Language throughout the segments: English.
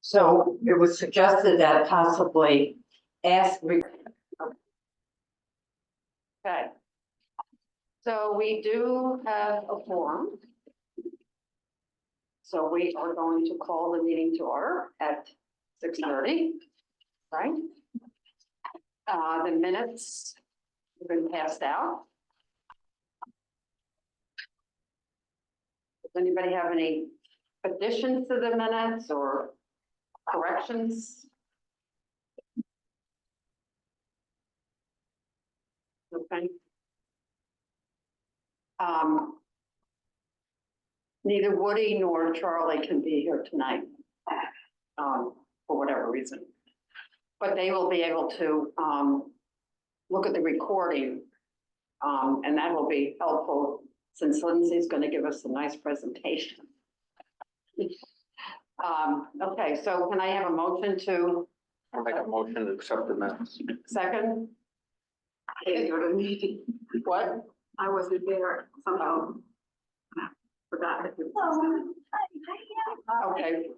So it was suggested that possibly ask. Okay. So we do have a forum. So we are going to call the meeting to order at 6:30, right? The minutes have been passed out. Does anybody have any additions to the minutes or corrections? Okay. Neither Woody nor Charlie can be here tonight, for whatever reason. But they will be able to, look at the recording. And that will be helpful since Lindsay's gonna give us a nice presentation. Okay, so can I have a motion to I'll make a motion to accept the minutes. second? What? I wasn't there somehow. Forgot. Okay,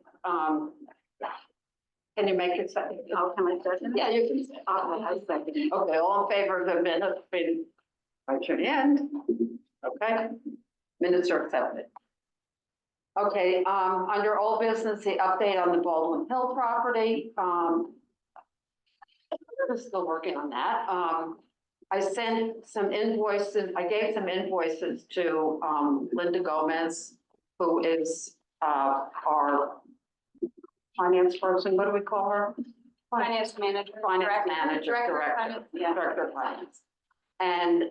can you make it second? How can I second? Yeah, you can say. I second. Okay, all in favor of the minutes, please raise your hand. Okay, minutes are accepted. Okay, under all business, the update on the Baldwin Hill property, we're still working on that. I sent some invoices, I gave some invoices to, Linda Gomez, who is, our finance person, what do we call her? Finance manager. Finance manager, Director of director, finance, yeah. director of finance. And,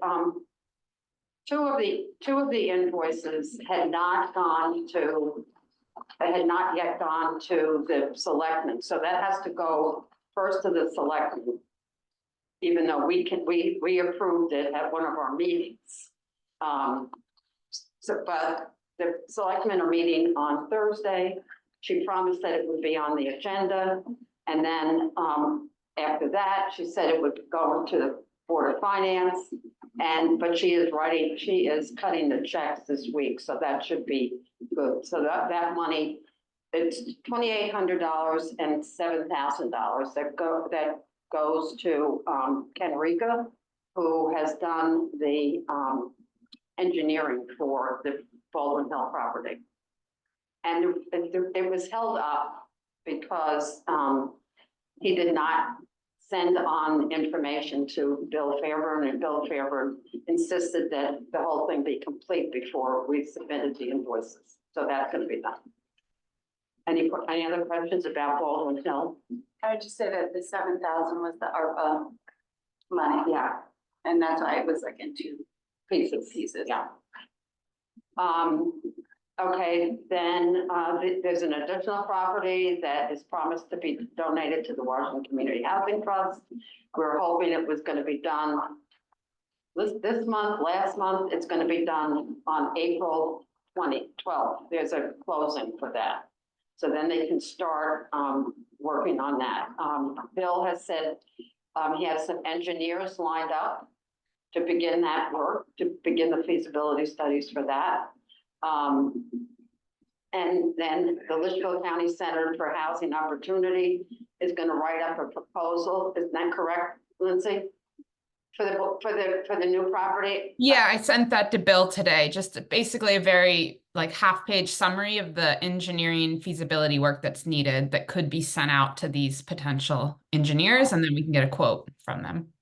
two of the invoices had not gone to, they had not yet gone to the selectmen, so that has to go first to the selectmen. Even though we approved it at one of our meetings. So, but the selectmen are meeting on Thursday. She promised that it would be on the agenda. And then, after that, she said it would go to the Board of Finance. But she is cutting the checks this week, so that should be good. So that money, it's $2,800 and $7,000 that goes to, Ken Rica, who has done the, engineering for the Baldwin Hill property. And it was held up because, he did not send on information to Bill Fairburn, and Bill Fairburn insisted that the whole thing be complete before we submitted the invoices. So that's gonna be done. Any other questions about Baldwin Hill? I would just say that the 7,000 was the ARPA money, Yeah, and that's why it was like in two pieces. Yeah. Okay, then, there's an additional property that is promised to be donated to the Washington Community Housing Trust. We're hoping it was gonna be done this month, last month. It's gonna be done on April 12th. There's a closing for that. So then they can start, working on that. Bill has said, he has some engineers lined up to begin that work, to begin the feasibility studies for that. And then the Litchfield County Center for Housing Opportunity is gonna write up a proposal. Isn't that correct, Lindsay? For the new property? Yeah, I sent that to Bill today, just basically a very like half-page summary of the engineering feasibility work that's needed that could be sent out to these potential engineers, and then we can get a quote from them.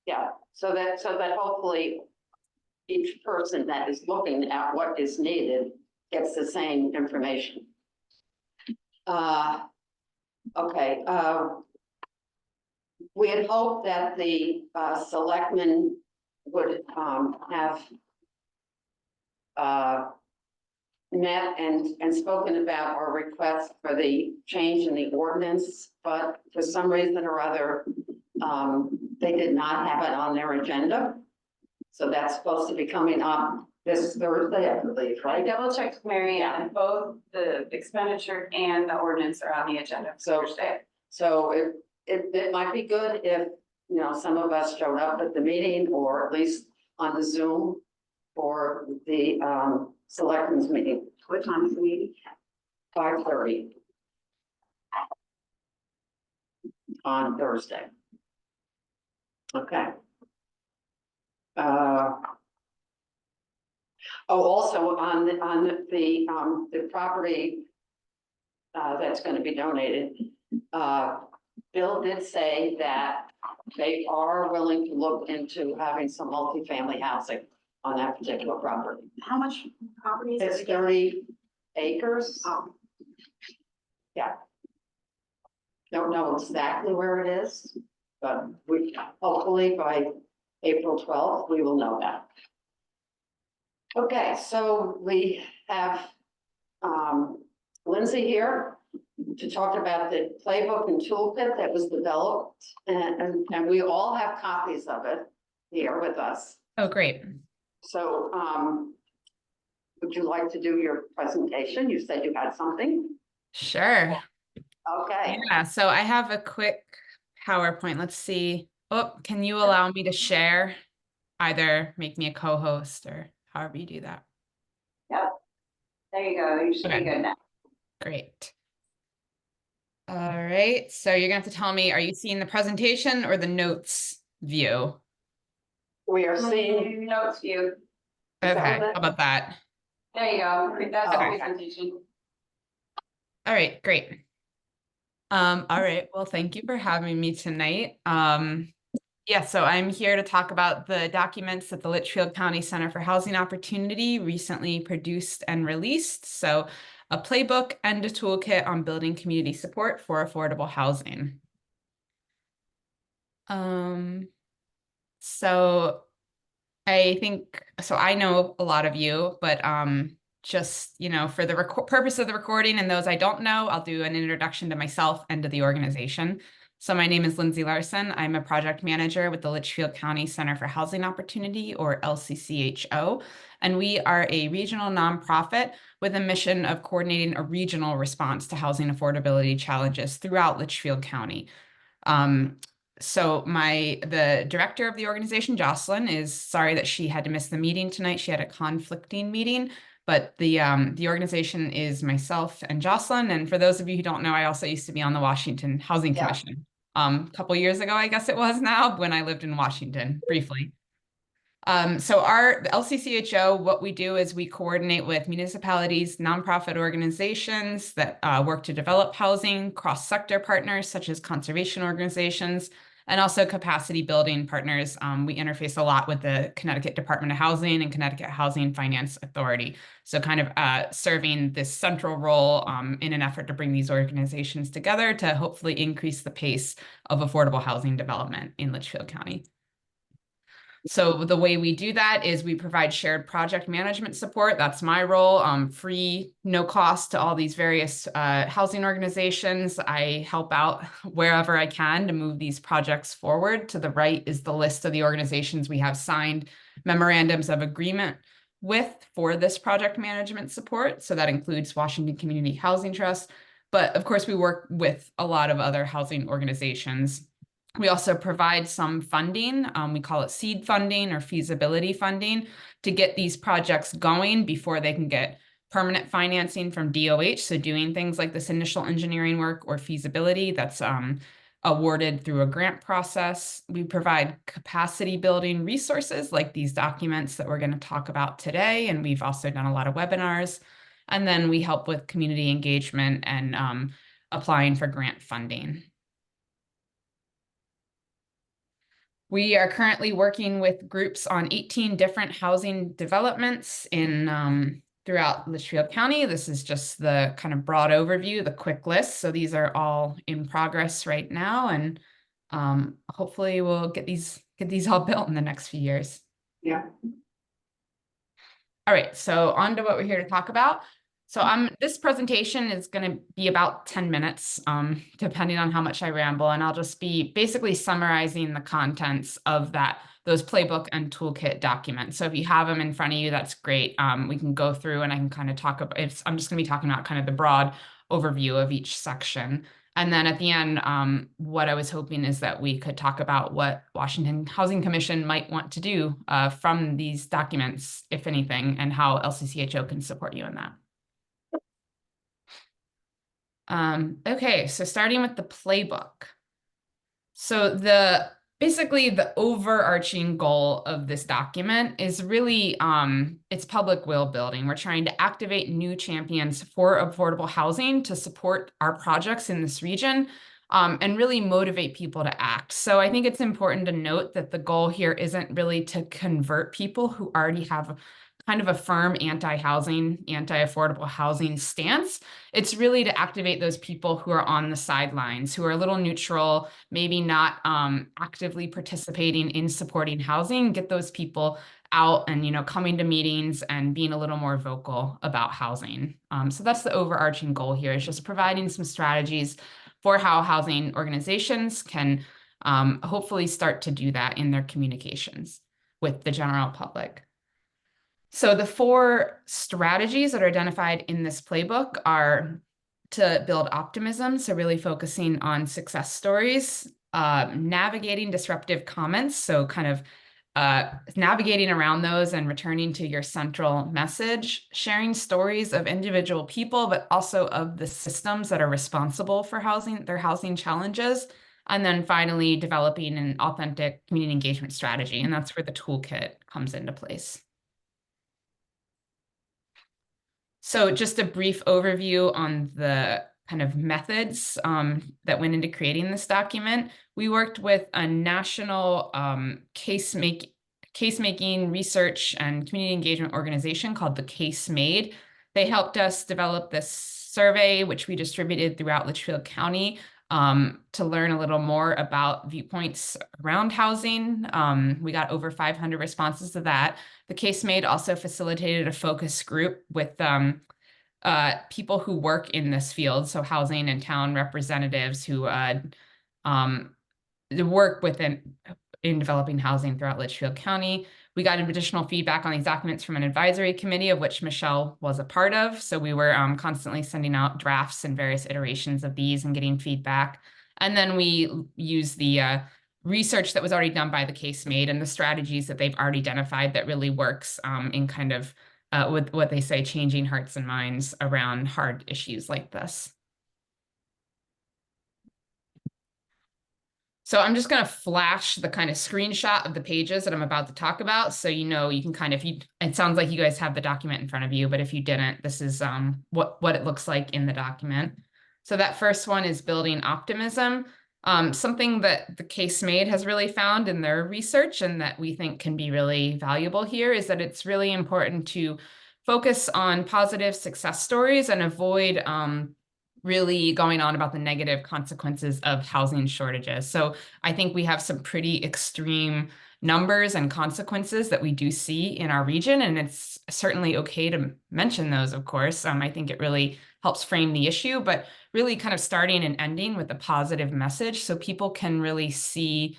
Yeah, so that hopefully each person that is looking at what is needed gets the same information. Okay, we had hoped that the selectmen would have met and spoken about our request for the change in the ordinance, but for some reason or other, they did not have it on their agenda. So that's supposed to be coming up this Thursday, I believe, I right? double checked Mary, and both the expenditure and the ordinance are on the agenda So- Thursday. So it might be good if, some of us showed up at the meeting or at least on the Zoom for the selectmen's meeting, What time is the meeting? 5:30. on Thursday. Okay. Also the property that's gonna be donated, Bill did say that they are willing to look into having some multifamily housing on that particular property. How much property is It's it? 30 acres. Oh, Don't know exactly where it is, but we, hopefully by April 12th, we will know that. Okay, so we have Lindsay here to talk about the playbook and toolkit that was developed, and we all have copies of it here with us. Oh, great. So would you like to do your presentation? You said you had something. Sure. Okay. Yeah, so I have a quick PowerPoint. Let's see. Oh, can you allow me to share? Either make me a co-host or however you do that. yep. There you go. You should be Okay. good now. Great. All right, so you're gonna have to tell me, are you seeing the presentation or the notes view? We are seeing. Notes view. Is that Okay, what how about that? There you go. That's the Okay. presentation. All right, great. All right, well, thank you for having me tonight. Yeah, so I'm here to talk about the documents that the Litchfield County Center for Housing Opportunity recently produced and released. So a playbook and a toolkit on building community support for affordable housing. So I think, so I know a lot of you, but just, you know, for the purpose of the recording and those I don't know, I'll do an introduction to myself and to the organization. So my name is Lindsay Larson. I'm a project manager with the Litchfield County Center for Housing Opportunity, or LCCHO, and we are a regional nonprofit with a mission of coordinating a regional response to housing affordability challenges throughout Litchfield County. So the director of the organization, Jocelyn, is sorry that she had to miss the meeting tonight. She had a conflicting meeting, but the organization is myself and Jocelyn. And for those of you who don't know, I also used to be on the Washington Housing Commission. A couple years ago, I guess it was now, when I lived in Washington briefly. So the LCCHO, what we do is we coordinate with municipalities, nonprofit organizations that work to develop housing, cross-sector partners such as conservation organizations, and also capacity building partners. We interface a lot with the Connecticut Department of Housing and Connecticut Housing Finance Authority. So kind of serving this central role in an effort to bring these organizations together to hopefully increase the pace of affordable housing development in Litchfield County. So the way we do that is we provide shared project management support. That's my role, free, no cost to all these various housing organizations. I help out wherever I can to move these projects forward. To the right is the list of the organizations we have signed memorandums of agreement with for this project management support. So that includes Washington Community Housing Trust. But of course, we work with a lot of other housing organizations. We also provide some funding. We call it seed funding or feasibility funding to get these projects going before they can get permanent financing from DOH. So doing things like this initial engineering work or feasibility that's awarded through a grant process. We provide capacity building resources like these documents that we're going to talk about today. And we've also done a lot of webinars. And then we help with community engagement and applying for grant funding. We are currently working with groups on 18 different housing developments in throughout Litchfield County. This is just the kind of broad overview, the quick list. So these are all in progress right now, and hopefully we'll get these all built in the next few years. Yeah. All right, so on to what we're here to talk about. So this presentation is going to be about 10 minutes, depending on how much I ramble, and I'll just be basically summarizing the contents of those playbook and toolkit documents. So if you have them in front of you, that's great. We can go through and I can kind of talk about I'm just going to be talking about kind of the broad overview of each section. And then at the end, what I was hoping is that we could talk about what Washington Housing Commission might want to do from these documents, if anything, and how LCCHO can support you in that. Okay, so starting with the playbook. So basically the overarching goal of this document is really it's public will building. We're trying to activate new champions for affordable housing to support our projects in this region, and really motivate people to act. So I think it's important to note that the goal here isn't really to convert people who already have kind of a firm anti-housing, anti-affordable housing stance. It's really to activate those people who are on the sidelines, who are a little neutral, maybe not actively participating in supporting housing, get those people out and, you know, coming to meetings and being a little more vocal about housing. So that's the overarching goal here, is just providing some strategies for how housing organizations can hopefully start to do that in their communications with the general public. So the 4 strategies that are identified in this playbook are to build optimism, so really focusing on success stories, navigating disruptive comments, so kind of navigating around those and returning to your central message, sharing stories of individual people, but also of the systems that are responsible for their housing challenges, and then finally developing an authentic community engagement strategy, and that's where the toolkit comes into place. So just a brief overview on the kind of methods that went into creating this document. We worked with a national case-making research and community engagement organization called the Case Made. They helped us develop this survey, which we distributed throughout Litchfield County to learn a little more about viewpoints around housing. We got over 500 responses to that. The Case Made also facilitated a focus group with people who work in this field, so housing and town representatives who work in developing housing throughout Litchfield County. We got additional feedback on these documents from an advisory committee, of which Michelle was a part of. So we were constantly sending out drafts and various iterations of these and getting feedback. And then we used the research that was already done by the Case Made and the strategies that they've already identified that really works in kind of with what they say, changing hearts and minds around hard issues like this. So I'm just going to flash the kind of screenshot of the pages that I'm about to talk about. So, you know, you can kind of, it sounds like you guys have the document in front of you, but if you didn't, this is what it looks like in the document. So that first one is building optimism. Something that the Case Made has really found in their research and that we think can be really valuable here is that it's really important to focus on positive success stories and avoid really going on about the negative consequences of housing shortages. So I think we have some pretty extreme numbers and consequences that we do see in our region, and it's certainly okay to mention those, of course. I think it really helps frame the issue, but really kind of starting and ending with a positive message so people can really see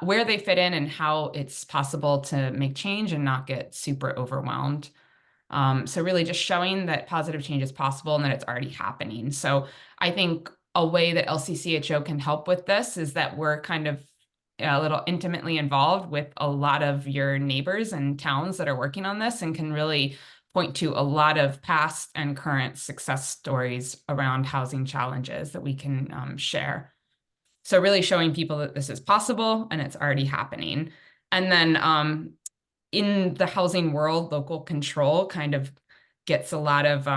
where they fit in and how it's possible to make change and not get super overwhelmed. So really just showing that positive change is possible and that it's already happening. So I think a way that LCCHO can help with this is that we're kind of a little intimately involved with a lot of your neighbors and towns that are working on this and can really point to a lot of past and current success stories around housing challenges that we can share. So really showing people that this is possible and it's already happening. And then in the housing world, local control kind of gets a lot of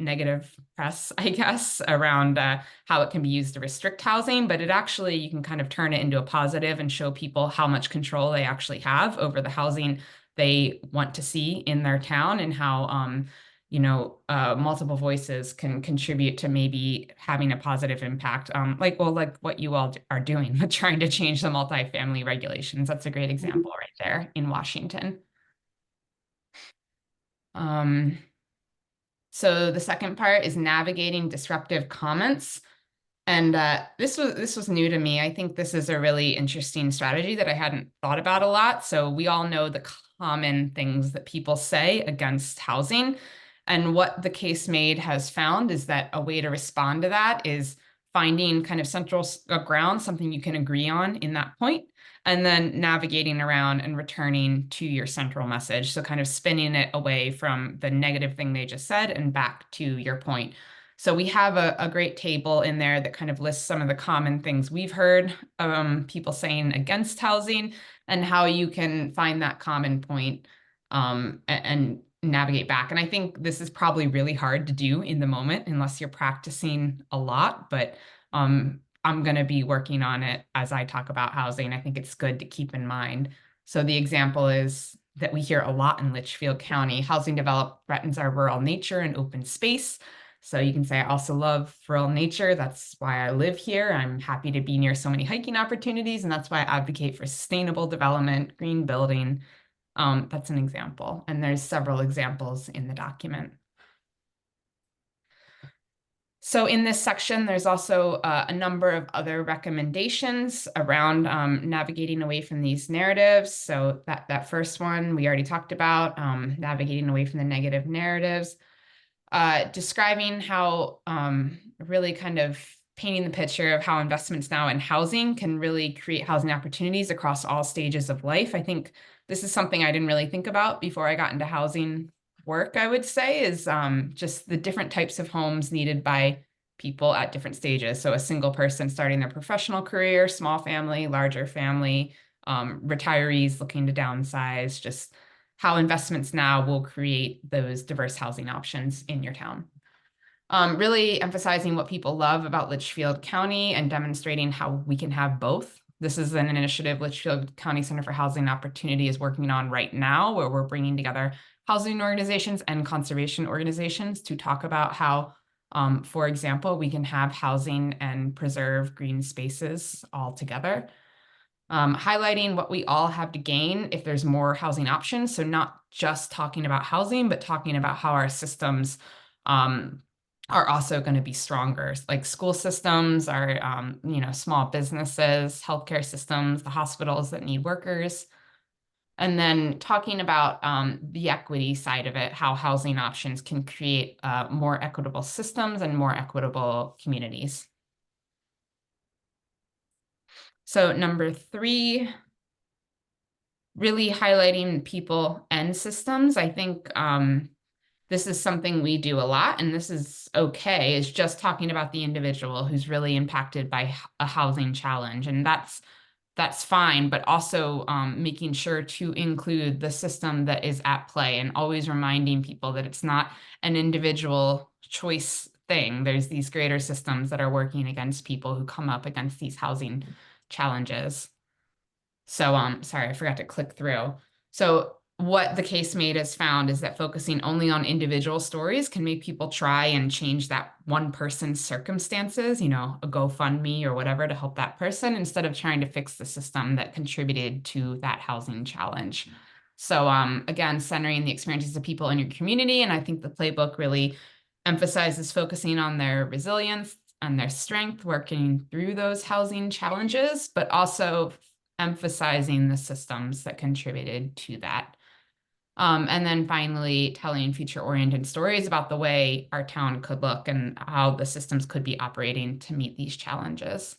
negative press, I guess, around how it can be used to restrict housing, but it actually, you can kind of turn it into a positive and show people how much control they actually have over the housing they want to see in their town and how, you know, multiple voices can contribute to maybe having a positive impact, like what you all are doing with trying to change the multifamily regulations. That's a great example right there in Washington. So the second part is navigating disruptive comments. And this was new to me. I think this is a really interesting strategy that I hadn't thought about a lot. So we all know the common things that people say against housing. And what the Case Made has found is that a way to respond to that is finding kind of central ground, something you can agree on in that point, and then navigating around and returning to your central message. So kind of spinning it away from the negative thing they just said and back to your point. So we have a great table in there that kind of lists some of the common things we've heard people saying against housing and how you can find that common point and navigate back. And I think this is probably really hard to do in the moment unless you're practicing a lot, but I'm going to be working on it as I talk about housing. I think it's good to keep in mind. So the example is that we hear a lot in Litchfield County: housing development threatens our rural nature and open space. So you can say, I also love rural nature. That's why I live here. I'm happy to be near so many hiking opportunities, and that's why I advocate for sustainable development, green building. That's an example, and there's several examples in the document. So in this section, there's also a number of other recommendations around navigating away from these narratives. So that first one we already talked about, navigating away from the negative narratives. Describing how really kind of painting the picture of how investments now in housing can really create housing opportunities across all stages of life. I think this is something I didn't really think about before I got into housing work, I would say, is just the different types of homes needed by people at different stages. So a single person starting their professional career, small family, larger family, retirees looking to downsize, just how investments now will create those diverse housing options in your town. Really emphasizing what people love about Litchfield County and demonstrating how we can have both. This is an initiative Litchfield County Center for Housing Opportunity is working on right now, where we're bringing together housing organizations and conservation organizations to talk about how, for example, we can have housing and preserve green spaces all together. Highlighting what we all have to gain if there's more housing options. So not just talking about housing, but talking about how our systems are also going to be stronger, like school systems, our small businesses, healthcare systems, the hospitals that need workers. And then talking about the equity side of it, how housing options can create more equitable systems and more equitable communities. So number 3, really highlighting people and systems. I think this is something we do a lot, and this is okay, is just talking about the individual who's really impacted by a housing challenge. And that's fine, but also making sure to include the system that is at play and always reminding people that it's not an individual choice thing. There's these greater systems that are working against people who come up against these housing challenges. So sorry, I forgot to click through. So what the case mate has found is that focusing only on individual stories can make people try and change that one person's circumstances, a GoFundMe or whatever to help that person, instead of trying to fix the system that contributed to that housing challenge. So again, centering the experiences of people in your community. And I think the playbook really emphasizes focusing on their resilience and their strength, working through those housing challenges, but also emphasizing the systems that contributed to that. And then finally, telling future-oriented stories about the way our town could look and how the systems could be operating to meet these challenges.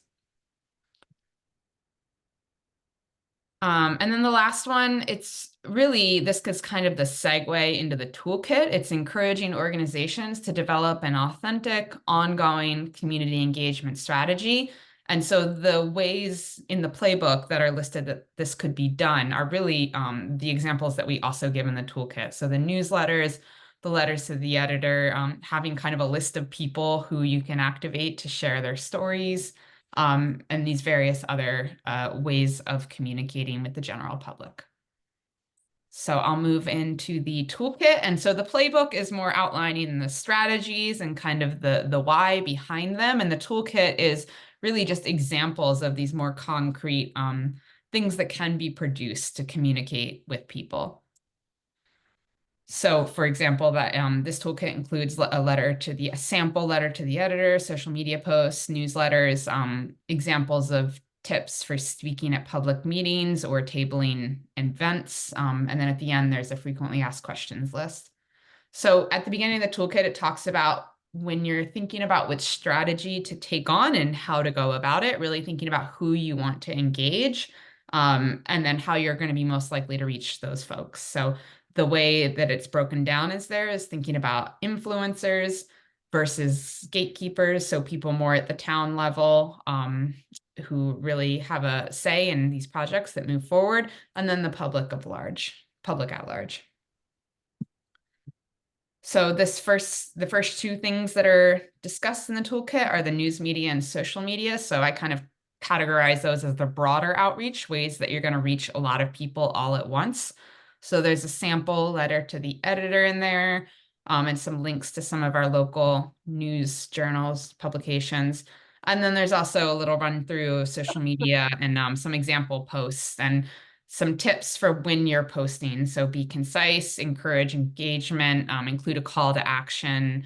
And then the last one, it's really, this is kind of the segue into the toolkit. It's encouraging organizations to develop an authentic, ongoing community engagement strategy. And so the ways in the playbook that are listed that this could be done are really the examples that we also give in the toolkit. So the newsletters, the letters to the editor, having kind of a list of people who you can activate to share their stories, and these various other ways of communicating with the general public. So I'll move into the toolkit. And so the playbook is more outlining the strategies and kind of the why behind them. And the toolkit is really just examples of these more concrete things that can be produced to communicate with people. So for example, that this toolkit includes a sample letter to the editor, social media posts, newsletters, examples of tips for speaking at public meetings or tabling events. And then at the end, there's a frequently asked questions list. So at the beginning of the toolkit, it talks about when you're thinking about which strategy to take on and how to go about it, really thinking about who you want to engage, and then how you're going to be most likely to reach those folks. So the way that it's broken down is thinking about influencers, versus gatekeepers, so people more at the town level who really have a say in these projects that move forward, and then the public at large. So the first two things that are discussed in the toolkit are the news media and social media. So I kind of categorize those as the broader outreach, ways that you're going to reach a lot of people all at once. So there's a sample letter to the editor in there, and some links to some of our local news journals, publications. And then there's also a little run through of social media and some example posts and some tips for when you're posting. So be concise, encourage engagement, include a call to action.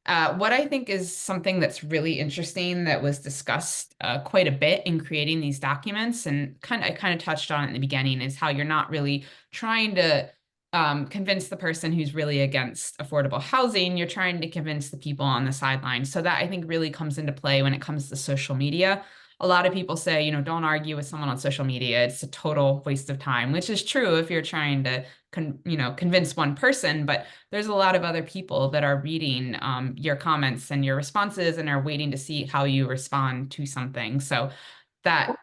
What I think is something that's really interesting that was discussed quite a bit in creating these documents, and I kind of touched on it in the beginning, is how you're not really trying to convince the person who's really against affordable housing. You're trying to convince the people on the sidelines. So that I think really comes into play when it comes to social media. A lot of people say, don't argue with someone on social media. It's a total waste of time, which is true if you're trying to convince one person, but there's a lot of other people that are reading your comments and your responses and are waiting to see how you respond to something. So that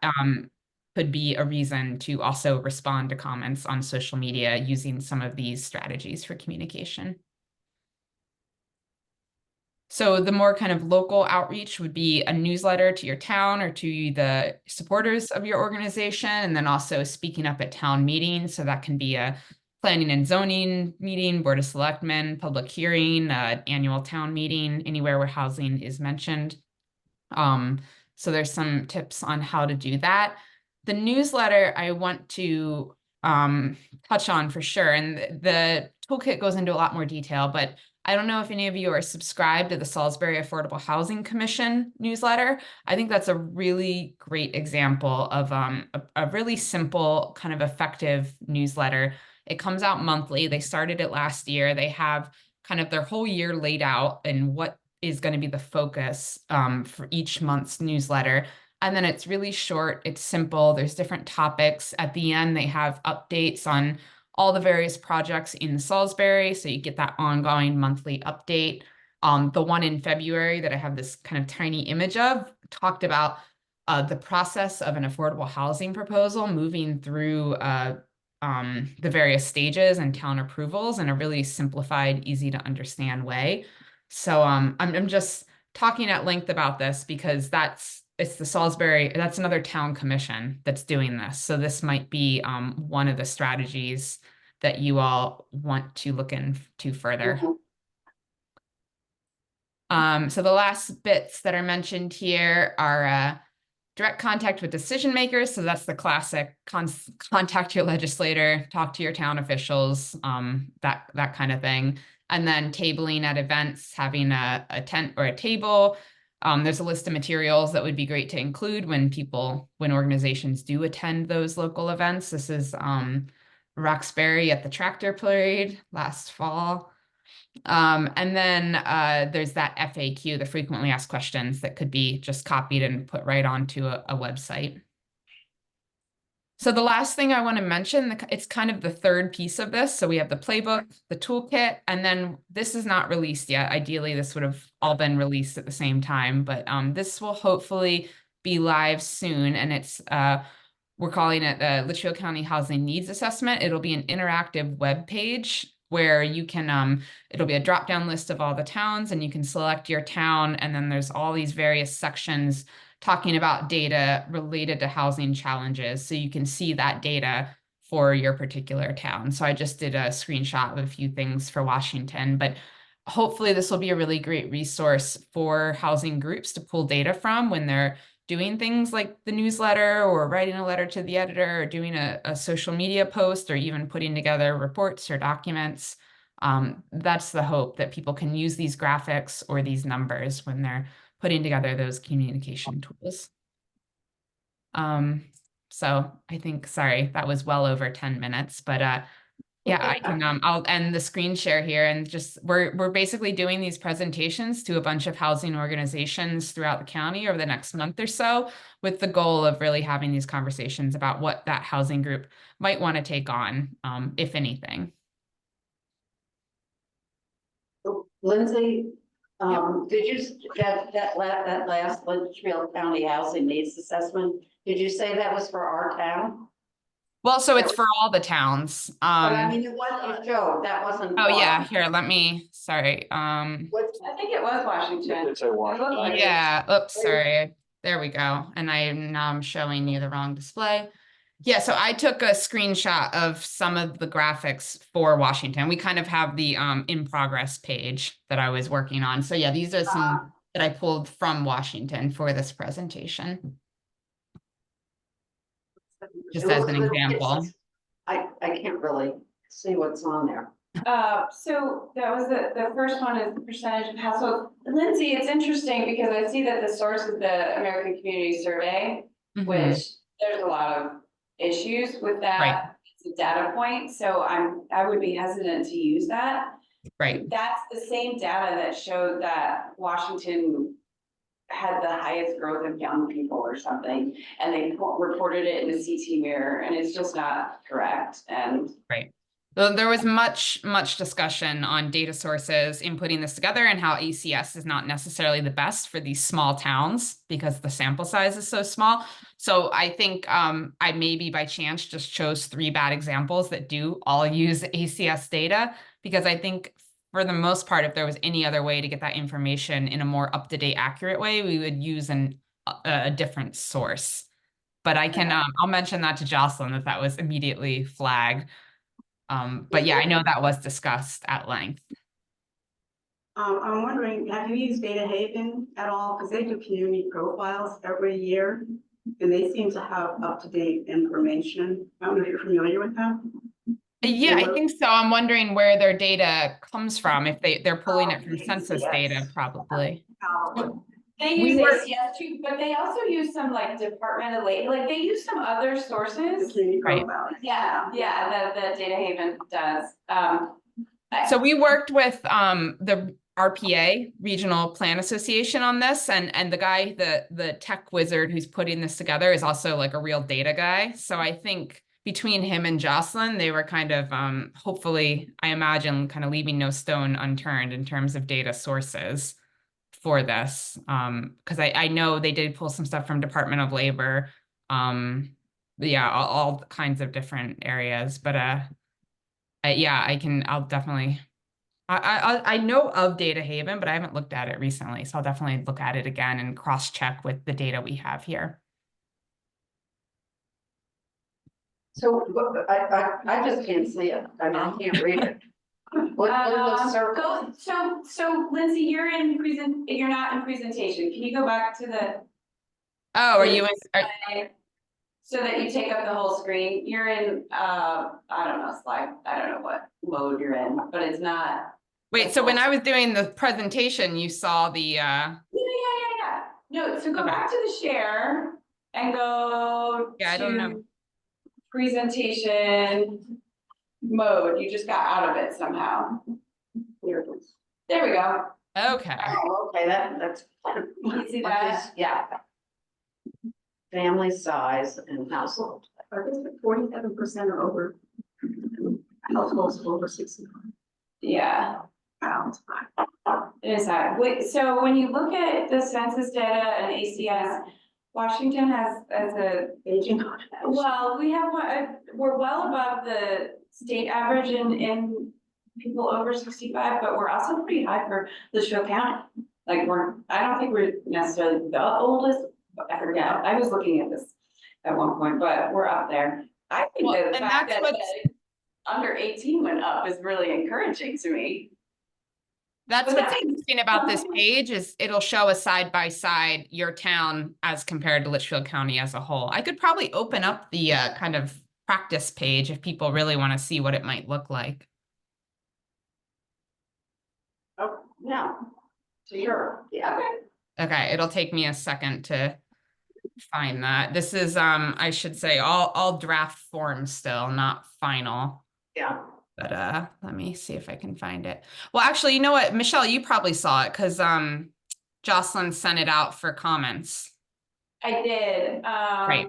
could be a reason to also respond to comments on social media using some of these strategies for communication. So the more kind of local outreach would be a newsletter to your town or to the supporters of your organization, and then also speaking up at town meetings. So that can be a planning and zoning meeting, board of selectmen, public hearing, annual town meeting, anywhere where housing is mentioned. So there's some tips on how to do that. The newsletter I want to touch on for sure, and the toolkit goes into a lot more detail, but I don't know if any of you are subscribed to the Salisbury Affordable Housing Commission newsletter. I think that's a really great example of a really simple, kind of effective newsletter. It comes out monthly. They started it last year. They have kind of their whole year laid out and what is going to be the focus for each month's newsletter. And then it's really short, it's simple, there's different topics. At the end, they have updates on all the various projects in Salisbury, so you get that ongoing monthly update. The one in February that I have this kind of tiny image of talked about the process of an affordable housing proposal moving through the various stages and town approvals in a really simplified, easy to understand way. So I'm just talking at length about this because it's the Salisbury, that's another town commission that's doing this. So this might be one of the strategies that you all want to look into further. So the last bits that are mentioned here are direct contact with decision makers. So that's the classic contact your legislator, talk to your town officials, that kind of thing. And then tabling at events, having a tent or a table. There's a list of materials that would be great to include when organizations do attend those local events. This is Roxbury at the Tractor Parade last fall. And then there's that FAQ, the frequently asked questions, that could be just copied and put right onto a website. So the last thing I want to mention, it's kind of the third piece of this. So we have the playbook, the toolkit, and then this is not released yet. Ideally, this would have all been released at the same time, but this will hopefully be live soon. And it's we're calling it the Litchfield County Housing Needs Assessment. It'll be an interactive web page where you can, it'll be a drop-down list of all the towns and you can select your town. And then there's all these various sections talking about data related to housing challenges. So you can see that data for your particular town. So I just did a screenshot of a few things for Washington, but hopefully this will be a really great resource for housing groups to pull data from when they're doing things like the newsletter or writing a letter to the editor or doing a social media post or even putting together reports or documents. That's the hope, that people can use these graphics or these numbers when they're putting together those communication tools. So I think, sorry, that was well over 10 minutes, but yeah, I can, I'll end the screen share here and just, we're basically doing these presentations to a bunch of housing organizations throughout the county over the next month or so, with the goal of really having these conversations about what that housing group might want to take on, if anything. Lindsay, Did you, that last Litchfield County Housing Needs Assessment, did you say that was for our town? Well, so it's for all the towns. But I mean, it was, it showed, that wasn't. Oh yeah, here, let me, sorry, What, I think it was Washington. It's a It wash. looked like it. yeah, oops, sorry, there we go, and now I'm showing you the wrong display. Yeah, so I took a screenshot of some of the graphics for Washington. We kind of have the in progress page that I was working on. So yeah, these are some that I pulled from Washington for this presentation. Just as an example. I can't really see what's on there. So that was the first one is the percentage of households. Lindsay, it's interesting because I see that the source is the American Community Survey, Mhm. which there's a lot of issues with that. Right. It's a data point, so I would be hesitant to use that. Right, That's the same data that showed that Washington had the highest growth of young people or something, and they reported it in the CT mirror, and it's just not correct, and. right. So there was much discussion on data sources in putting this together and how ACS is not necessarily the best for these small towns because the sample size is so small. So I think I maybe by chance just chose 3 bad examples that do all use ACS data, because I think for the most part, if there was any other way to get that information in a more up-to-date, accurate way, we would use a different source. But I can, I'll mention that to Jocelyn that was immediately flagged. But yeah, I know that was discussed at length. I'm wondering, have you used Data Haven at all? Because they do community profiles every year, and they seem to have up-to-date information. I don't know if you're familiar with them. Yeah, I think so. I'm wondering where their data comes from. If they're pulling it from Oh, census yes. data, probably. They We use were- ACS too, but they also use some like Department of Labor, like they use some other The sources. community Right. profile. Yeah, the Data Haven does. So we worked with the RPA, Regional Plan Association, on this, and the guy, the tech wizard who's putting this together is also like a real data guy. So I think between him and Jocelyn, they were kind of hopefully, I imagine, kind of leaving no stone unturned in terms of data sources for this. Because I know they did pull some stuff from Department of Labor. Yeah, all kinds of different areas, but yeah, I'll definitely, I know of Data Haven, but I haven't looked at it recently. So I'll definitely look at it again and cross-check with the data we have here. So I just can't see it. I mean, I can't read it. What are those circles? So Lindsay, you're not in presentation. Can you go back to the? Oh, are you in? So that you take up the whole screen. You're in, I don't know, slide, I don't know what mode you're in, but it's not. Wait, so when I was doing the presentation, you saw the, Yeah. No, so go Okay. back to the share and go Yeah, I don't know. to presentation mode. You just got out of it somehow. Here it is. There we go. okay. Oh, okay, that's. You see that? Yeah. Family size and household. I think 47% are over households over 65 Yeah. pounds. It is high. Wait, so when you look at the census data and ACS, Washington has as a, Aging. well, we're well above the state average in people over 65, but we're also pretty high for Litchfield County. Like I don't think we're necessarily the oldest, but I forget. I was looking at this at one point, but we're up there. I think Well, the and fact that's that what's- under 18 went up is really encouraging to me. That's But what's that- interesting about this page is it'll show a side by side your town as compared to Litchfield County as a whole. I could probably open up the kind of practice page if people really want to see what it might look like. Oh, no. Sure, yeah. Okay, it'll take me a second to find that. This is I should say all draft forms still, not final. Yeah. But let me see if I can find it. Well, actually, you know what, Michelle, you probably saw it because Jocelyn sent it out for comments. I did. Right.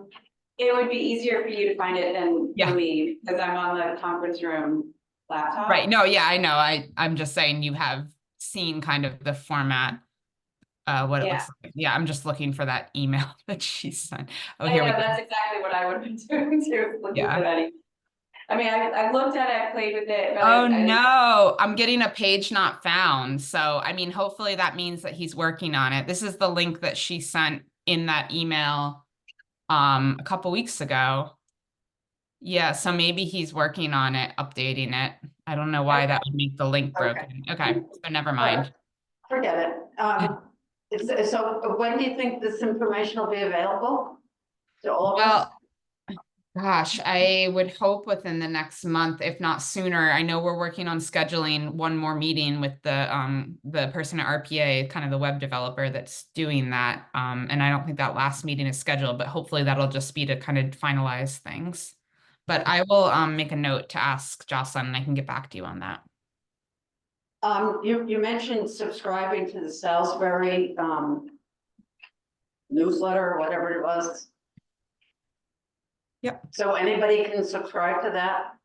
It would be easier for you to find it than Yeah. for me because I'm on the conference room laptop. Right. No, yeah, I know. I'm just saying you have seen kind of the format, what it Yeah. looks like. Yeah, I'm just looking for that email that she sent. Oh, I here we know, go. that's exactly what I would have been doing too, looking Yeah. for that. I mean, I looked at it, I played with it, but Oh I didn't. no, I'm getting a page not found. So, I mean, hopefully that means that he's working on it. This is the link that she sent in that email a couple weeks ago. Yeah, so maybe he's working on it, updating it. I don't know why that would make the link Okay. broken. Okay, so never mind. Forget it. So when do you think this information will be available to all of us? Well, gosh, I would hope within the next month, if not sooner. I know we're working on scheduling one more meeting with the person at RPA, kind of the web developer that's doing that. And I don't think that last meeting is scheduled, but hopefully that'll just be to kind of finalize things. But I will make a note to ask Jocelyn and I can get back to you on that. You mentioned subscribing to the Salisbury newsletter or whatever it was. Yep. So anybody can subscribe to that?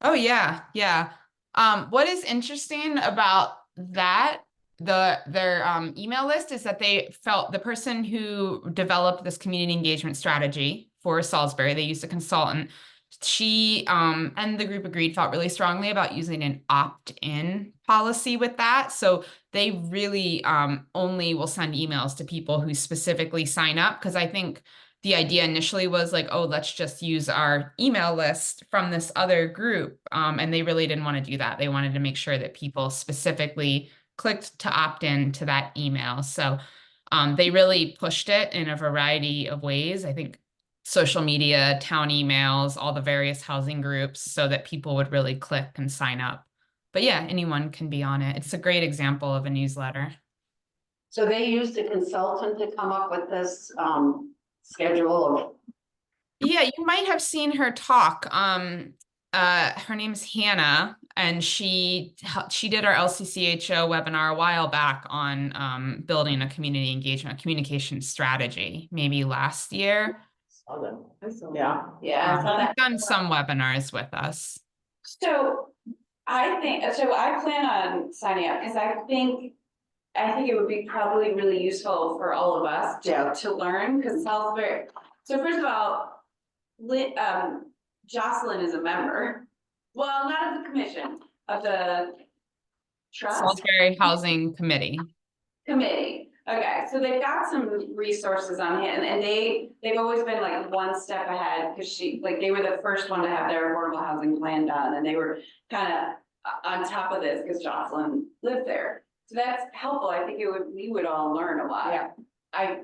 Oh yeah, yeah. What is interesting about that, their email list is that they felt the person who developed this community engagement strategy for Salisbury, they used a consultant. She and the group agreed, felt really strongly about using an opt-in policy with that. So they really only will send emails to people who specifically sign up, because I think the idea initially was like, oh, let's just use our email list from this other group. And they really didn't want to do that. They wanted to make sure that people specifically clicked to opt in to that email. So they really pushed it in a variety of ways. I think social media, town emails, all the various housing groups, so that people would really click and sign up. But yeah, anyone can be on it. It's a great example of a newsletter. So they used a consultant to come up with this schedule of. Yeah, you might have seen her talk. Her name's Hannah, and she did our LCCHO webinar a while back on building a community engagement communication strategy, maybe last year. Yeah. Yeah, I saw that. She's done some webinars with us. So I plan on signing up because I think it would be probably really useful for all of us to learn, because Salisbury. So first of all, Jocelyn is a member. Well, not of the commission, of the trust Salisbury Housing Committee. committee. Okay, so they've got some resources on hand, and they've always been like one step ahead, because they were the first one to have their affordable housing plan done, and they were kind of on top of this because Jocelyn lived there. So that's helpful. I think we would all learn a lot. Yeah. I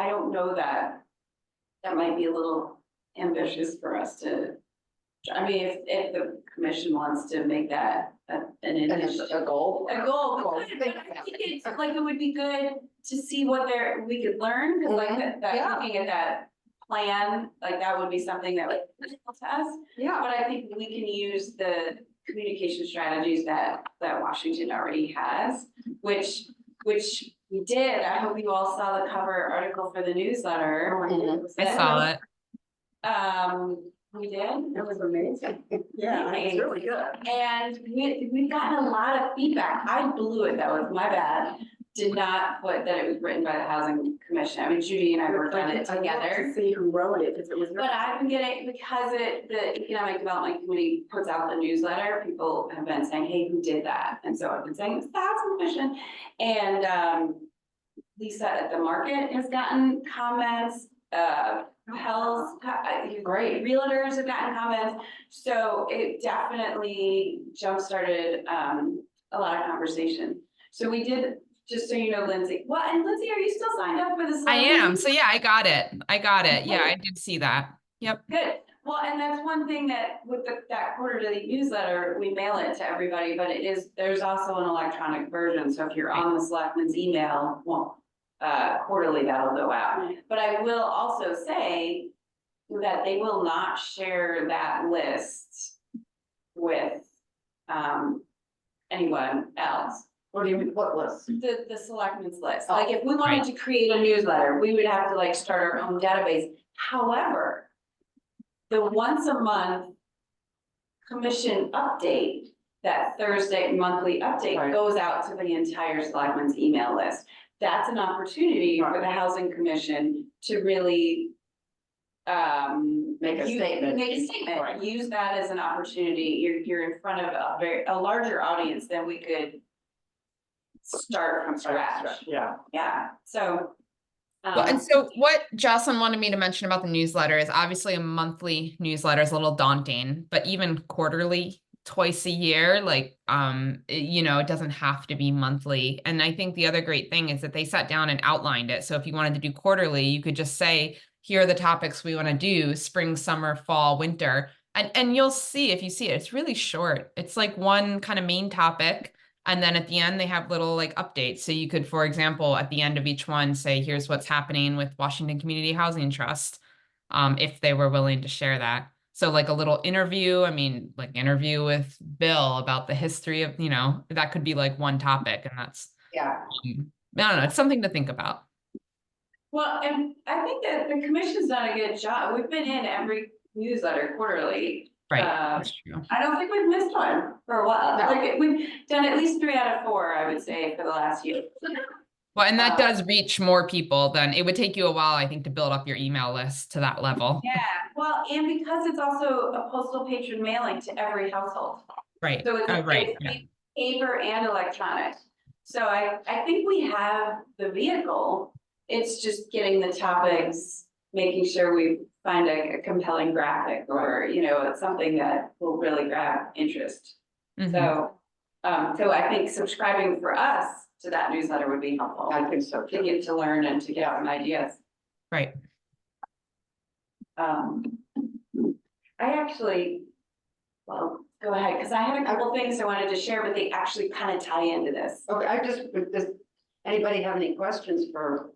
don't know that might be a little ambitious for us to, I mean, if the commission wants to make that an initiative. A goal. A goal, Well, but I think it's like, it would be good to see what we could learn, because like Yeah. looking at that plan, like that would be something that like helps us. Yeah. But I think we can use the communication strategies that Washington already has, which we did. I hope you all saw the cover article for the newsletter. Mhm. I saw it. We did. It was amazing. Yeah, it's really good. And we've gotten a lot of feedback. I blew it, that was my bad. Did not put that it was written by the Housing Commission. I mean, Judy and I worked on it I'd love together. to see who wrote it, because it was. But I've been getting, because the Economic Development Committee puts out the newsletter, people have been saying, hey, who did that? And so I've been saying, it's the Housing Commission. And Lisa at the Market has gotten comments, Pell's, Great. realtors have gotten comments. So it definitely jump-started a lot of conversation. So we did, just so you know, Lindsay. Well, and Lindsay, are you still signed up for this? I am. So yeah, I got it. Yeah, I did see that. Yep. Good. Well, and that's one thing that with that quarterly newsletter, we mail it to everybody, but there's also an electronic version. So if you're on the selectman's email, quarterly, that'll go out. But I will also say that they will not share that list with anyone else. What do you mean, what list? The selectmen's list. Oh, Like if we wanted to create a newsletter, we would have to like start our own database. However, the once a month commission update that Thursday monthly update Right. goes out to the entire selectmen's email list. That's an opportunity for the housing commission to really Make a statement. Make a statement, Right. use that as an opportunity. You're in front of a larger audience than we could start from scratch. Yeah. Yeah, so. Well, and so what Jocelyn wanted me to mention about the newsletter is obviously a monthly newsletter is a little daunting, but even quarterly, twice a year, like, you know, it doesn't have to be monthly. And I think the other great thing is that they sat down and outlined it. So if you wanted to do quarterly, you could just say, here are the topics we want to do, spring, summer, fall, winter. And you'll see, if you see it, it's really short. It's like one kind of main topic. And then at the end, they have little like updates. So you could, for example, at the end of each one, say, here's what's happening with Washington Community Housing Trust, if they were willing to share that. So like a little interview, I mean, like interview with Bill about the history of, you know, that could be like one topic. And that's, Yeah. I don't know, it's something to think about. Well, and I think that the commission's done a good job. We've been in every newsletter quarterly. Right, Uh, that's true. I don't think we've missed one for a while. No. Like, we've done at least 3 out of 4, I would say, for the last year. Well, and that does reach more people than it would take you a while, I think, to build up your email list to that level. Yeah, well, and because it's also a postal patron mailing to every household. Right, So it's, right, yeah. it's paper and electronic. So I think we have the vehicle. It's just getting the topics, making sure we find a compelling graphic or, you know, it's something that will really grab interest. Mhm. So, so I think subscribing for us to that newsletter would be helpful. I think so To too. get to learn and to get some ideas. Right. I actually, well, go ahead, because I had a couple things I wanted to share, but they actually kind of tie into this. Okay, does anybody have any questions for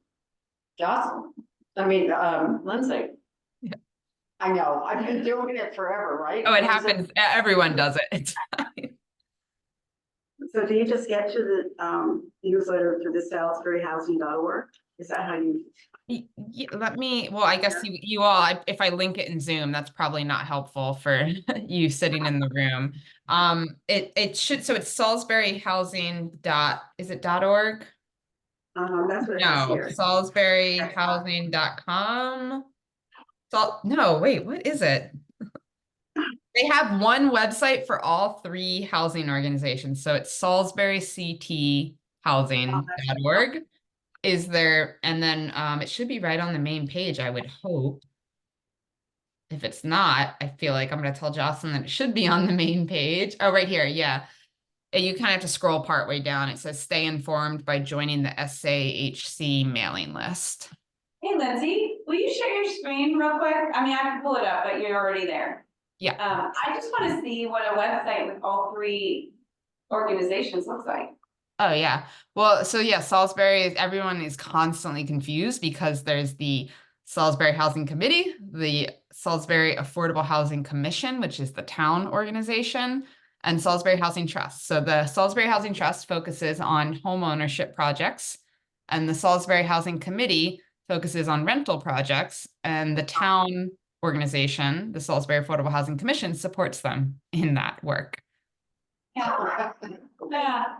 Jocelyn? I mean, Lindsay? Yeah. I know, I've been doing it forever, right? Oh, it happens. Everyone does it. It's So do you just get to the newsletter through the salisburyhousing.org? Is that how you? Let me, well, I guess you all, if I link it in Zoom, that's probably not helpful for you sitting in the room. It should, so it's Salisbury Housing is it .org? That's what it has No, here. salisburyhousing.com. So, no, wait, what is it? They have one website for all 3 housing organizations. So it's salisburycthousing.org is there, and then it should be right on the main page, I would hope. If it's not, I feel like I'm going to tell Jocelyn that it should be on the main page. Oh, right here, yeah. You kind of have to scroll part way down. It says stay informed by joining the SAHC mailing list. Hey, Lindsay, will you share your screen real quick? I mean, I can pull it up, but you're already there. Yeah. I just want to see what a website with all 3 organizations looks like. Oh yeah. Well, so yeah, Salisbury, everyone is constantly confused because there's the Salisbury Housing Committee, the Salisbury Affordable Housing Commission, which is the town organization, and Salisbury Housing Trust. So the Salisbury Housing Trust focuses on home ownership projects, and the Salisbury Housing Committee focuses on rental projects, and the town organization, the Salisbury Affordable Housing Commission, supports them in that work. Yeah,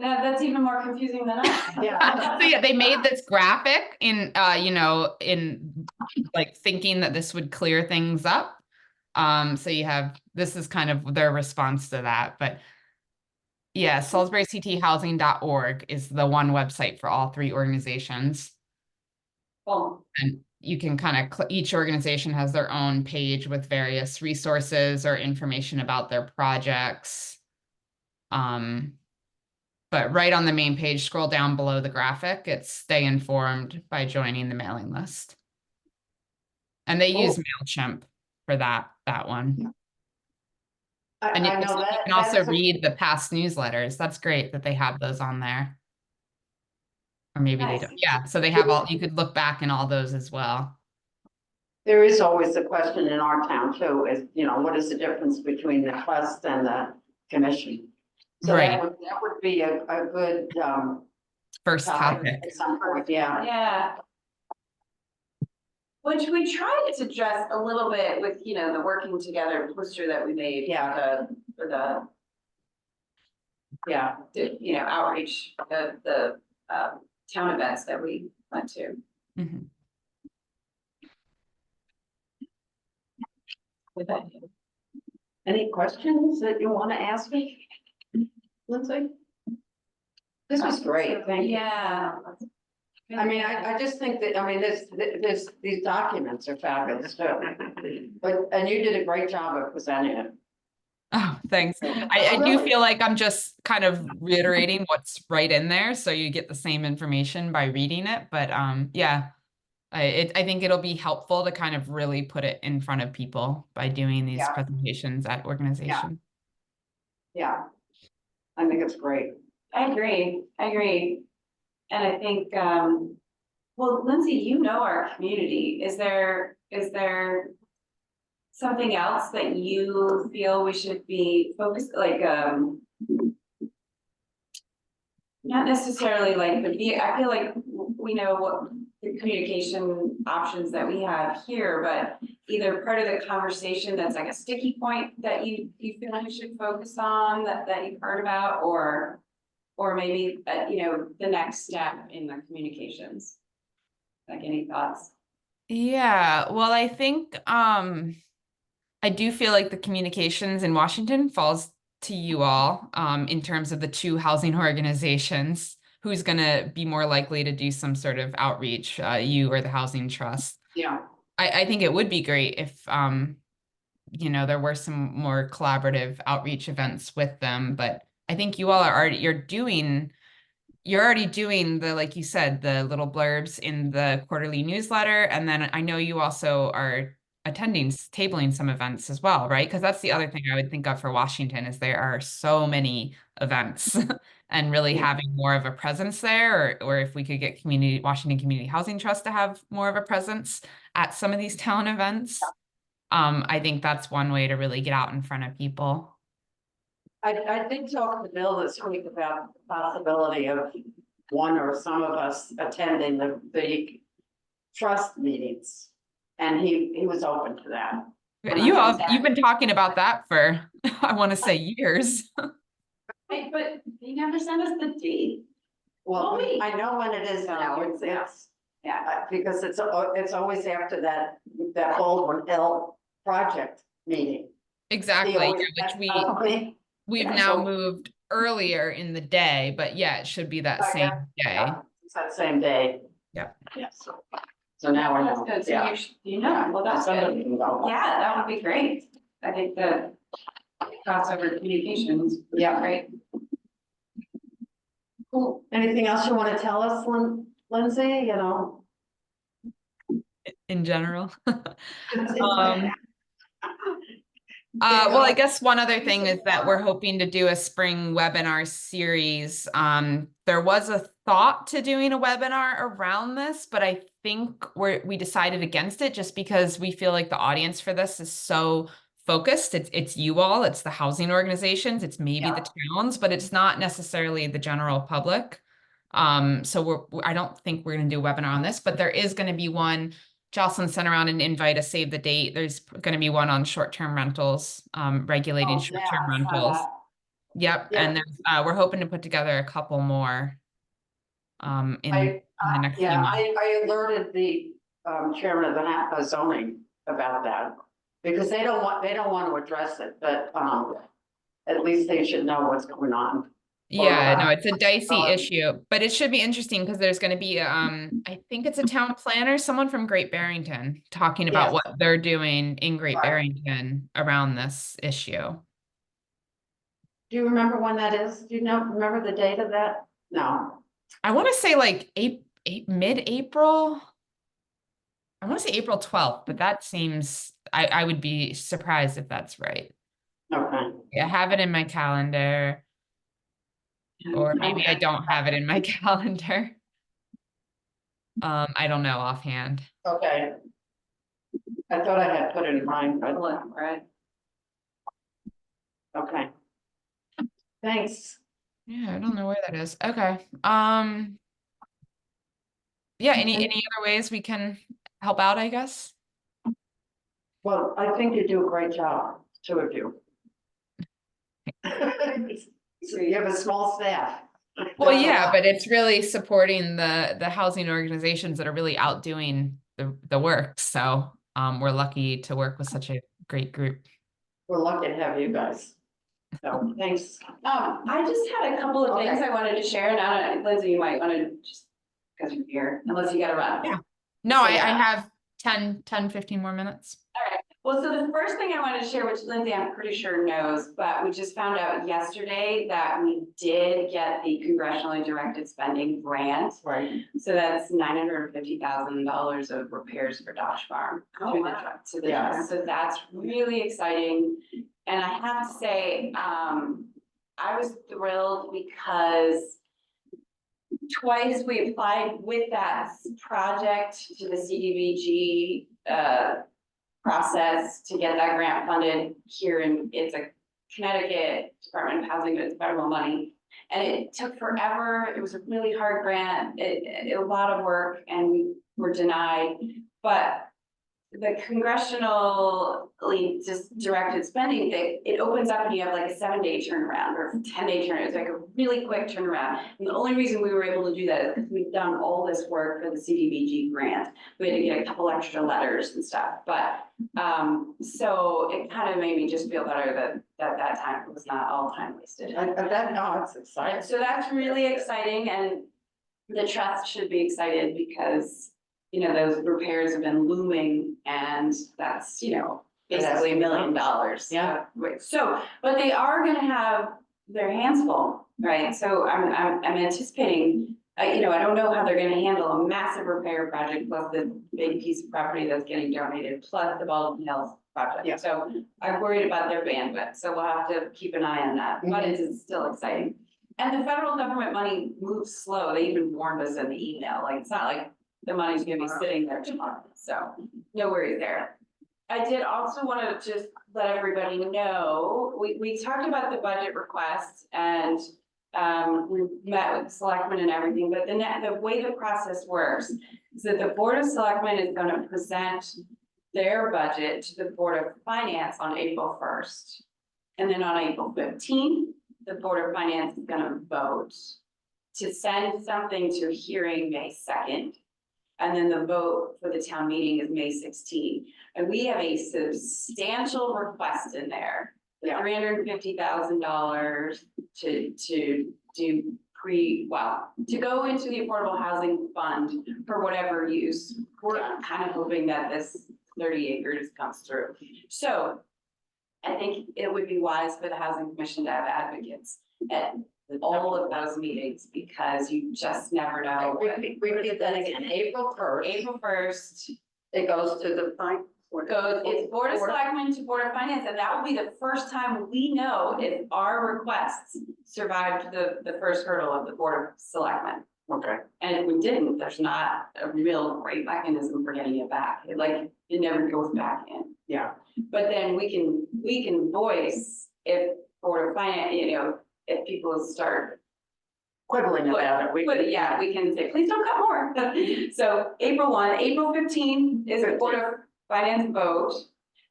that's even more confusing than I. Yeah. So yeah, they made this graphic in, you know, in like thinking that this would clear things up. So you have, this is kind of their response to that, but yeah, SalisburyCTHousing.org is the one website for all 3 organizations. Well, And you can kind of, each organization has their own page with various resources or information about their projects. But right on the main page, scroll down below the graphic, it's stay informed by joining the mailing list. And they use MailChimp for that one. And you I know that. can also read the past newsletters. That's great that they have those on there. Or maybe they Nice. don't. Yeah, so they have all, you could look back in all those as well. There is always a question in our town too, is, you know, what is the difference between the trust and the commission? So Right. that would be a good, First topic. at some point, yeah. yeah. Which we tried to address a little bit with, you know, the working together poster that we made. Yeah. For the Yeah, outreach, the town events that we went to. Mhm. With that. any questions that you want to ask me? Lindsay? This was great, thank you. Yeah. I mean, I just think that, I mean, these documents are fabulous too. But, and you did a great job of presenting it. Oh, thanks. I do feel like I'm just kind of reiterating what's right in there, so you get the same information by reading it. But yeah, I think it'll be helpful to kind of really put it in front of people by doing these Yeah. presentations at organization. Yeah. I think it's great. I agree. And I think, well, Lindsay, you know our community. Is there something else that you feel we should be focused, like, not necessarily like I feel like we know what the communication options that we have here, but either part of the conversation that's like a sticky point that you feel we should focus on that you've heard about, or maybe, the next step in the communications. Like, any thoughts? Yeah, well, I think I do feel like the communications in Washington falls to you all in terms of the two housing organizations. Who's going to be more likely to do some sort of outreach, you or the Housing Trust? Yeah. I think it would be great if there were some more collaborative outreach events with them. But I think you all are already you're already doing the, like you said, the little blurbs in the quarterly newsletter. And then I know you also are tabling some events as well, right? Because that's the other thing I would think of for Washington is there are so many events and really having more of a presence there, or if we could get Washington Community Housing Trust to have more of a presence at some of these town events. I think that's one way to really get out in front of people. I did talk to Bill this week about the possibility of one or some of us attending the trust meetings. And he was open to that. You've been talking about that for, I want to say, years. Wait, but they never sent us the date. Well, wait. I know when it is now, because it's always after that Baldwin Hill project meeting. Exactly, which we've now moved earlier in the day, but yeah, it should be that same day. Yeah, it's that same day. Yeah. Yes. So now we're. That's good. So well, that's Somebody good. can go. Yeah, that would be great. I think the crossover communications. would be Yeah. Great. Cool. Anything else you want to tell us, Lindsay, In general. Well, I guess one other thing is that we're hoping to do a spring webinar series. There was a thought to doing a webinar around this, but I think we decided against it just because we feel like the audience for this is so focused. It's you all, it's the housing organizations, it's maybe the towns, but it's not necessarily the general public. So I don't think we're going to do a webinar on this, but there is going to be one. Jocelyn sent around an invite, a save the date. There's going to be one on short-term rentals, regulating short-term rentals. Yep. Yeah. And there's, we're hoping to put together a couple more in the next few months. I alerted the chairman of the zoning about that because they don't want to address it, but at least they should know what's going on. Yeah, no, it's a dicey issue, but it should be interesting because there's going to be, I think it's a town planner, someone from Great Barrington talking about what they're doing in Great Barrington around this issue. Do you remember when that is? Do you remember the date of that? No. I want to say like mid-April. I want to say April 12th, but that seems, I would be surprised if that's right. Okay. I have it in my calendar. Or maybe I don't have it in my calendar. I don't know offhand. Okay. I thought I had put it in mine, but Right. okay. Thanks. Yeah, I don't know where that is. Okay. Yeah, any other ways we can help out, I guess? Well, I think you do a great job, two of you. You have a small staff. Well, That's a yeah, lot. but it's really supporting the housing organizations that are really outdoing the work. So we're lucky to work with such a great group. We're lucky to have you guys. So, thanks. I just had a couple of things Okay. I wanted to share, and I don't, Lindsay, you might wanna just, cause you're here, unless you gotta run. Yeah. No, So, I yeah. have 15 more minutes. Well, so the first thing I wanted to share, which Lindsay, I'm pretty sure knows, but we just found out yesterday that we did get the congressionally directed spending grant. Right. So that's $950,000 of repairs for Dodge Farm. Oh, through the wow. trust- to the Yes. trust. So that's really exciting. And I have to say, I was thrilled because twice we applied with that project to the CDBG, process to get that grant funded here in, it's a Connecticut Department of Housing, but it's federal money. And it took forever. It was a really hard grant, a lot of work, and we were denied. But the congressionally just directed spending, it opens up and you have like a 7-day turnaround or 10-day turnaround. It's like a really quick turnaround. And the only reason we were able to do that is because we've done all this work for the CDBG grant. We had to get a couple extra letters and stuff, but, so it kind of made me just feel better that time was not all time wasted. It's exciting. So that's really exciting, and the trust should be excited because, you know, those repairs have been looming, and that's, you know, basically $1 million. Yeah. Wait, so, but they are gonna have their hands full, right? So I'm anticipating, you know, I don't know how they're gonna handle a massive repair project plus the big piece of property that's getting donated, plus the Baldwin Hills project. Yeah. So I'm worried about their bandwidth, so we'll have to keep an eye on that, but it's still exciting. And the federal government money moves slow. They even warned us in the email, like, it's not like the money's gonna be sitting there tomorrow, so no worries there. I did also wanna just let everybody know, we talked about the budget request and we met with the selectmen and everything, but the way the process works is that the Board of Selectmen is gonna present their budget to the Board of Finance on April 1st. And then on April 15th, the Board of Finance is gonna vote to send something to a hearing May 2nd. And then the vote for the town meeting is May 16th. And we have a substantial request in there. Yeah. $350,000 to do to go into the Affordable Housing Fund for whatever use. We're kind of hoping that this 30 acres comes through. So I think it would be wise for the Housing Commission to have advocates at all of those meetings, because you just never know. Repeat that again, April 1st. April 1st, It goes to the it's Board of Selectmen to Board of Finance, and that will be the first time we know if our requests survived the first hurdle of the Board of Selectmen. Okay. And if we didn't, there's not a real great mechanism for getting it back. It never goes back in. Yeah. But then we can voice if Board of Finance, you know, if people start. Quibbling about it. But yeah, we can say, please don't cut more. So April 1, April 15 is a Board of Finance vote.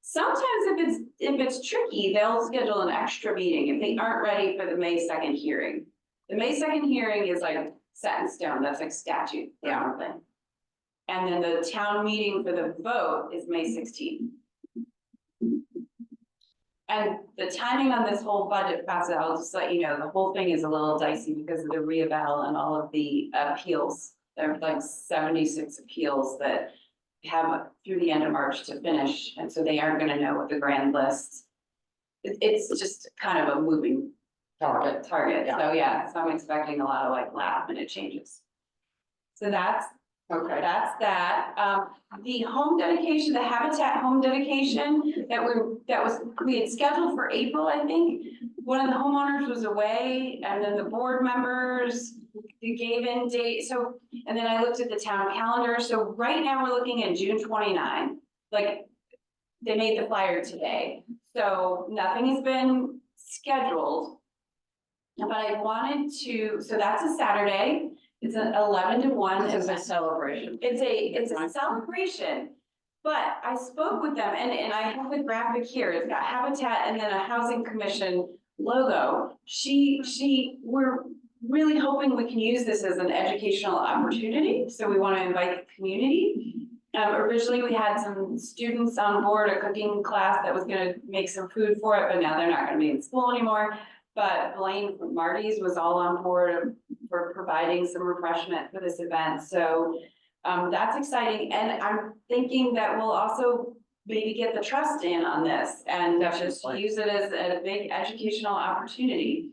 Sometimes if it's tricky, they'll schedule an extra meeting if they aren't ready for the May 2nd hearing. The May 2nd hearing is like set in stone, that's like statute or something. And then the town meeting for the vote is May 16th. And the timing on this whole budget process, I'll just let you know, the whole thing is a little dicey because of the reeval and all of the appeals. There are like 76 appeals that have through the end of March to finish, and so they aren't gonna know what the grand list. It's just kind of a moving target, so yeah, so I'm expecting a lot of like last minute changes. So that's that. The home dedication, the Habitat home dedication that we had scheduled for April, I think. One of the homeowners was away, and then the board members gave in date, so, and then I looked at the town calendar, so right now we're looking at June 29. Like, they made the flyer today, so nothing has been scheduled. But I wanted to, so that's a Saturday, it's an 11 to 1. This is a celebration. It's a celebration, but I spoke with them, and I have the graphic here, it's got Habitat and then a Housing Commission logo, we're really hoping we can use this as an educational opportunity, so we want to invite the community. Originally, we had some students on board a cooking class that was gonna make some food for it, but now they're not gonna be in school anymore. But Blaine from Marty's was all on board for providing some refreshment for this event, so that's exciting, and I'm thinking that we'll also maybe get the trust in on this and just Definitely. use it as a big educational opportunity.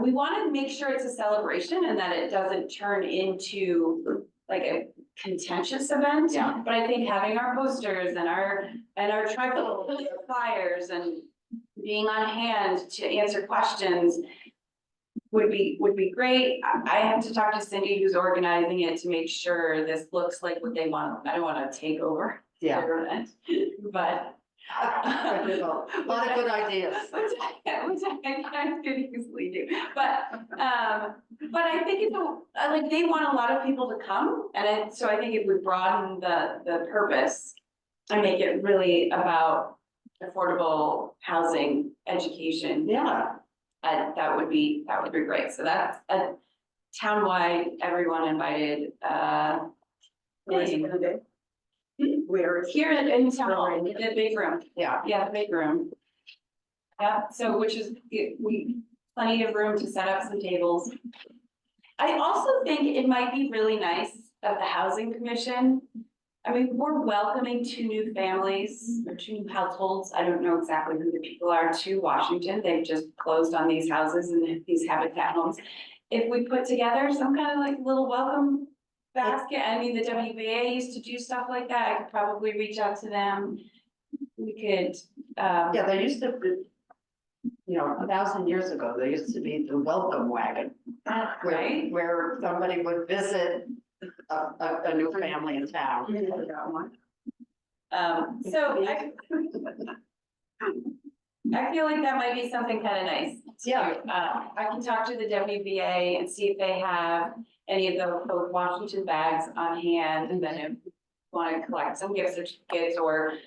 We want to make sure it's a celebration and that it doesn't turn into like a contentious event. Yeah. But I think having our posters and our trifle flyers and being on hand to answer questions would be great. I have to talk to Cindy, who's organizing it, to make sure this looks like what they want. I don't want to take over Yeah. their event, but. A lot of good ideas. Which I could easily do, but I think it's like they want a lot of people to come, and so I think it would broaden the purpose and make it really about affordable housing, education. Yeah, That would be great. So that's a townwide, everyone invited, Where's it thing. gonna be? Where is? Here in town hall, in the big room. yeah. Yeah, the big room. Yeah, so which is, we, plenty of room to set up some tables. I also think it might be really nice of the housing commission. I mean, we're welcoming 2 new families or 2 new households. I don't know exactly who the people are to Washington. They've just closed on these houses and these habitat homes. If we put together some kind of like little welcome basket, I mean, the WBA used to do stuff like that. I could probably reach out to them. We could, Yeah, there used to be, 1,000 years ago, there used to be the welcome wagon. right? Where somebody would visit a new family in town. So I feel like that might be something kind of nice. Yeah. I can talk to the WBA and see if they have any of those Washington bags on hand, and then if you want to collect some gift certificates or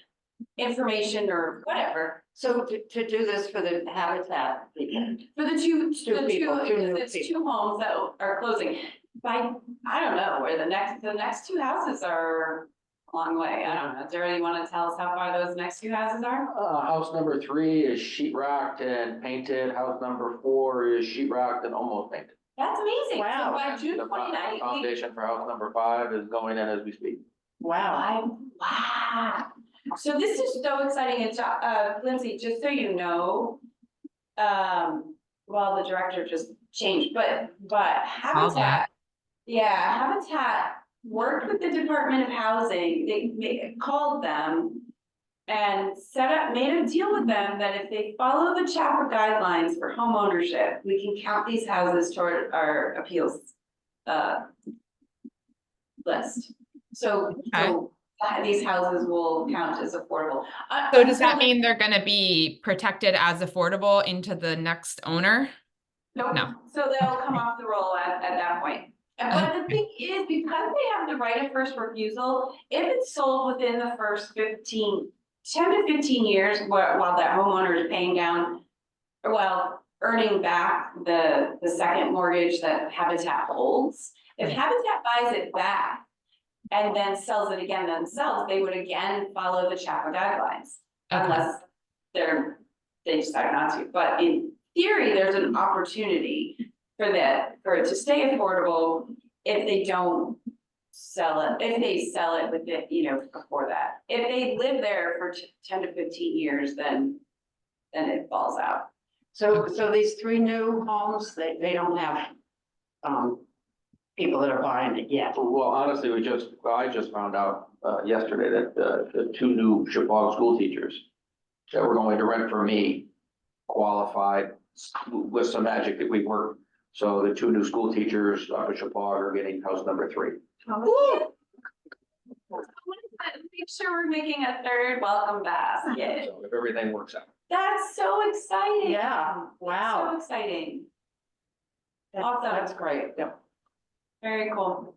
information or whatever. So to do this for the Habitat weekend, For the two, Two people, two new it's people. 2 homes that are closing. I don't know where the next 2 houses are a long way. I don't know. Darryl, you want to tell us how far those next 2 houses are? House number 3 is sheetrocked and painted. House number 4 is sheetrocked and almost painted. That's amazing. Wow. So by June The 29th. foundation for house number 5 is going in as we speak. wow. Wow. So this is so exciting. And Lindsay, just so you know, well, the director just changed, but Habitat. Yeah, Habitat worked with the Department of Housing. They called them and made a deal with them that if they follow the chapter guidelines for home ownership, we can count these houses toward our appeals list. So these houses will count as affordable. So does that mean they're gonna be protected as affordable into the next owner? Nope. No. So they'll come off the roll at that point. But the thing is, because they have the right of first refusal, if it's sold within the first 10 to 15 years, while that homeowner is paying down, or while earning back the second mortgage that Habitat holds, if Habitat buys it back and then sells it again themselves, they would again follow the chapter guidelines. Okay. Unless they decide not to, but in theory, there's an opportunity for it to stay affordable if they don't sell it, if they sell it with it, before that. If they live there for 10 to 15 years, then it falls out. So these 3 new homes, they don't have, people that are buying it yet. Well, honestly, I just found out yesterday that the 2 new Chippewa school teachers that were going to rent from me qualified with some magic that we worked. So the 2 new school teachers up at Chippewa are getting house number 3. Make sure we're making a third welcome basket. So if everything works out. That's so exciting. Yeah, wow. So exciting. That's great. Yep. Very cool.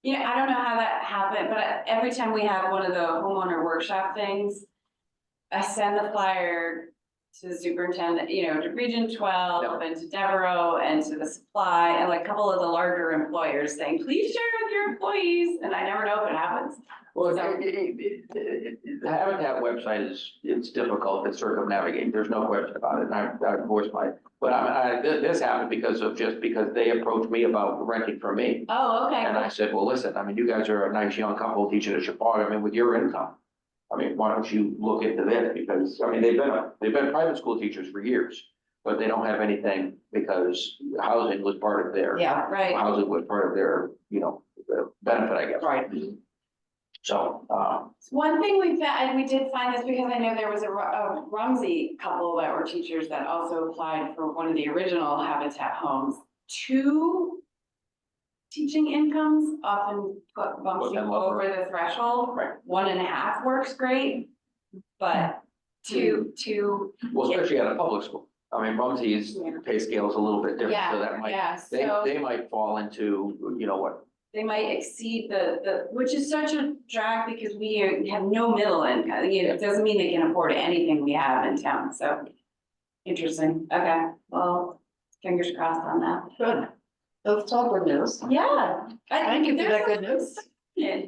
I don't know how that happened, but every time we have one of the homeowner workshop things, I send the flyer to the superintendent, you know, to Region 12 and to Devereaux and to the supply and like a couple of the larger employers saying, please share with your employees. And I never know if it happens. Well, the Habitat website it's difficult to circumnavigate, there's no question about it, and I voiced my, but this happened because they approached me about renting from me. Oh, okay. And I said, well, listen, I mean, you guys are a nice young couple teaching at Chicago, I mean, with your income. I mean, why don't you look into this, because, I mean, they've been private school teachers for years, but they don't have anything because housing was part of their. Yeah, Right. Housing was part of their, you know, benefit, I guess. right. So, One thing we found, and we did find this because I know there was a Rumsey couple that were teachers that also applied for one of the original Habitat homes. 2 teaching incomes often bumps you over the threshold. Right. 1.5 works great, but two, well, especially at a public school. I mean, Rumsey's pay scale is a little bit different, so that might, yeah, so they might fall into, you know what, they might exceed the, which is such a drag because we have no middle income. You know, it doesn't mean they can afford anything we have in town, so. Interesting, okay, well, fingers crossed on that. Good. That's all good news. Yeah. Thank you for that good news. Yeah.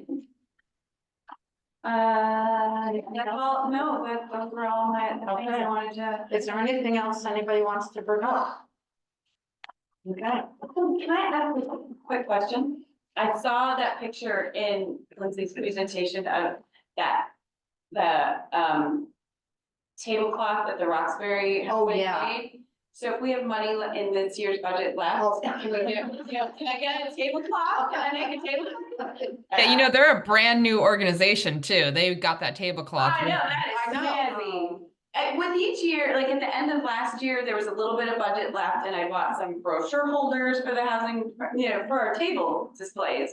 Well, no, those were all the things I wanted to. Is there anything else anybody wants to bring up? Okay. Can I ask a quick question? I saw that picture in Lindsay's presentation of the tablecloth that the Roxbury. has Oh, been yeah. made. So if we have money in this year's budget left, Oh. can we can I get a tablecloth? Can I make a tablecloth? Yeah, you know, they're a brand new organization too. They got that tablecloth. I know, that I is know. snazzy. With each year, like at the end of last year, there was a little bit of budget left and I bought some brochure holders for the housing, you know, for our table displays.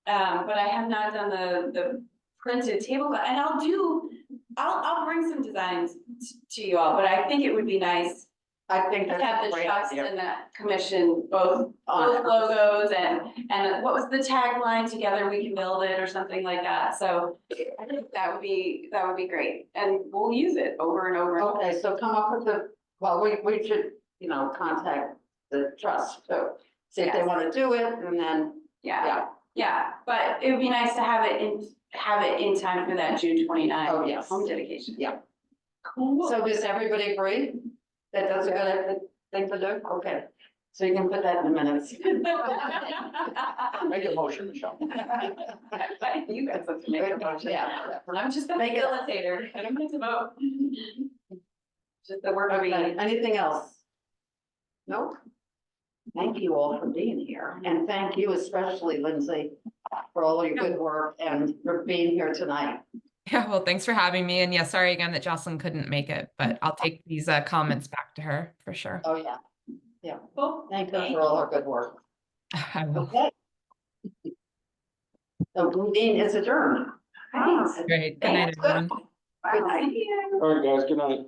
But I have not done the printed tablecloth and I'll bring some designs to you all, but I think it would be nice I think to that's have a the great trust idea. and the commission, both logos and what was the tagline, together we can build it or something like that. So I think that would be great and we'll use it over and over. and over. Okay, so come up with well, we should, you know, contact the trust, so see if they Yes. want to do it, and then, Yeah, yeah, but it would be nice to have it in time for that June 29th. Oh, yes. Home dedication. Yeah. Cool. So does everybody agree? That that's a good thing to do? Okay, so you can put that in the minutes. make a motion, Michelle. You guys have to make a motion. Yeah. I'm just a Make it- facilitator, I don't get to vote. Just the work of Okay, meeting. anything else? Nope. Thank you all for being here, and thank you especially, Lindsay, for all your good work and for being here tonight. Yeah, well, thanks for having me. And yeah, sorry again that Jocelyn couldn't make it, but I'll take these comments back to her for sure. Oh, yeah. Yeah, Cool. thank you for all our good work. I will. Okay. So meeting is adjourned. Thanks. Great. Good night, everyone. Bye. All right, guys, good night.